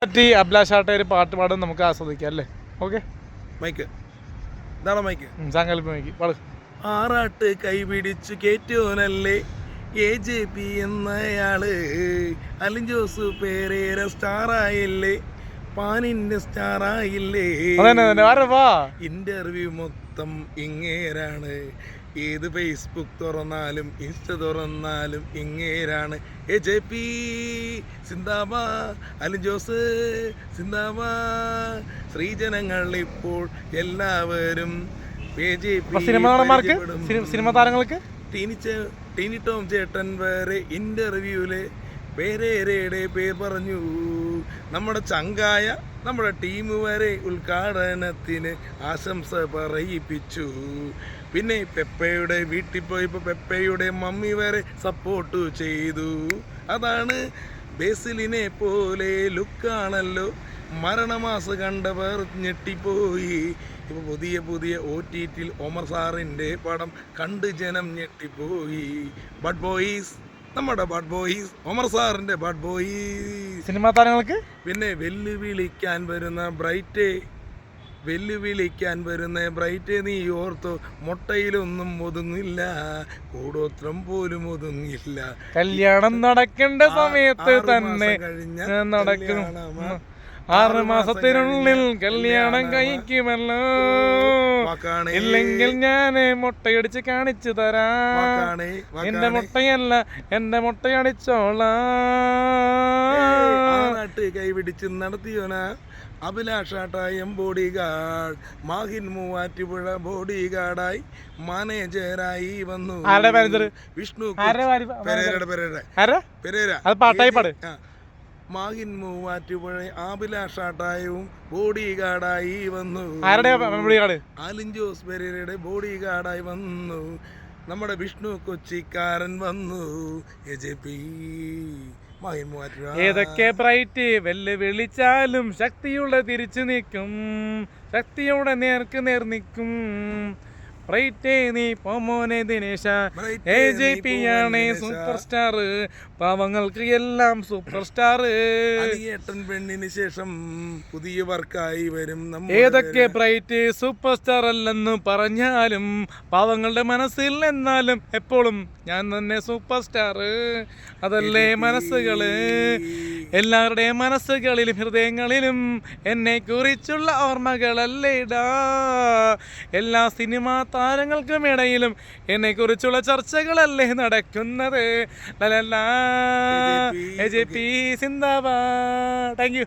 പറ്റി അഭിലാഷാട്ടെ ഒരു പാട്ട് പാടും നമുക്ക് ആസ്വദിക്കാം അല്ലേ? ഓക്കെ, മൈക്ക് ഇതാണോ മൈക്ക്? സാങ്കല്പ മൈക്ക് പാടും. ആറാട്ട് കൈപിടിച്ചു കേറ്റോനല്ലേ AJP എന്നയാള്, അലിൻ ജോസ് പേരേര സ്റ്റാറായില്ലേ, പാനിന്റെ സ്റ്റാറായില്ലേ, ഇന്റർവ്യൂ മൊത്തം ഇങ്ങേരാണ്, ഏത് ഫേസ്ബുക്ക് തുറന്നാലും ഇൻസ്റ്റ തുറന്നാലും ഇങ്ങേരാണ്. AJP സിന്ദാബാ, അലിൻ ജോസ് സിന്ദാബാ, സ്ത്രീജനങ്ങൾ ഇപ്പോൾ എല്ലാവരും സിനിമ താരങ്ങൾക്ക് ടീനി ടോം ചേട്ടൻ വേറെ ഇന്റർവ്യൂല് പേരേരയുടെ പേർ പറഞ്ഞു. നമ്മുടെ ചങ്കായ നമ്മുടെ ടീം വരെ ഉദ്ഘാടനത്തിന് ആശംസ പറയിപ്പിച്ചു. പിന്നെ പെപ്പയുടെ വീട്ടിൽ പോയപ്പോൾ പെപ്പയുടെ മമ്മി വരെ സപ്പോർട്ട് ചെയ്തു. അതാണ് ബേസിലിനെ പോലെ ലുക്കാണല്ലോ, മരണമാസ കണ്ടവർ ഞെട്ടിപ്പോയി. ഇപ്പോൾ പുതിയ OTTയിൽ ഒമർ സാറിൻ്റെ പടം കണ്ട് ജനം ഞെട്ടിപ്പോയി. ബഡ് ബോയ്സ്, നമ്മുടെ ബഡ് ബോയ്സ്, ഒമർ സാറിൻ്റെ ബഡ് ബോയ്സ്. സിനിമാ താരങ്ങൾക്ക് പിന്നെ വെല്ലുവിളിക്കാൻ വരുന്ന ബ്രൈറ്റ് നീ ഓർത്തോ, മുട്ടയിലൊന്നും ഒതുങ്ങില്ല, കൂടോത്രം പോലും ഒതുങ്ങില്ല. കല്യാണം നടക്കേണ്ട സമയത്ത് തന്നെ നടക്കും, 6 മാസത്തിനുള്ളിൽ കല്യാണം കഴിക്കുമല്ലോ, ഇല്ലെങ്കിൽ ഞാന് മുട്ടയടിച്ച് കാണിച്ചു തരാം, എന്റെ മുട്ടയല്ല എന്റെ മുട്ടയടിച്ചോളാം. കൈപിടിച്ച് നടത്തിയോന അഭിലാഷാട്ടായം body guard, Mahin Muvattupuzha body ഗാർഡായി മാനേജറായി വന്നു. വിഷ്ണു പെരേര. മാഹിൻ മൂവാറ്റുപുഴ അഭിലാഷാട്ടായവും ബോഡി ഗാർഡായി വന്നു. അലിൻ ജോസ് പെരേരയുടെ ബോഡി ഗാർഡായി വന്നു. നമ്മുടെ വിഷ്ണു കൊച്ചിക്കാരൻ വന്നു. AJP മാഹിൻ മൂവാറ്റുപുഴ. ഏതൊക്കെ ബ്രൈറ്റ് വെല്ലുവിളിച്ചാലും ശക്തിയോടെ തിരിച്ചു നിൽക്കും, ശക്തിയോടെ നേർക്ക് നേർ നിൽക്കും. ബ്രൈറ്റേ നീ പോമോനെ ദിനേശ, AJP ആണ് സൂപ്പർ സ്റ്റാർ, പാവങ്ങൾക്ക് എല്ലാം സൂപ്പർ സ്റ്റാർ. പെണ്ണിന് ശേഷം പുതിയ വർക്കായി വരും. ഏതൊക്കെ ബ്രൈറ്റ് സൂപ്പർ സ്റ്റാർ അല്ലെന്ന് പറഞ്ഞാലും പാവങ്ങളുടെ മനസ്സിൽ എന്നാലും എപ്പോഴും ഞാൻ തന്നെ സൂപ്പർ സ്റ്റാർ. അതല്ലേ മനസ്സുകള്, എല്ലാവരുടെയും മനസ്സുകളിലും ഹൃദയങ്ങളിലും എന്നെ കുറിച്ചുള്ള ഓർമ്മകളല്ലേടാ. എല്ലാ സിനിമാ താരങ്ങൾക്കും ഇടയിലും എന്നെ കുറിച്ചുള്ള ചർച്ചകളല്ലേ നടക്കുന്നത്. AJP Zindabad. Thank you.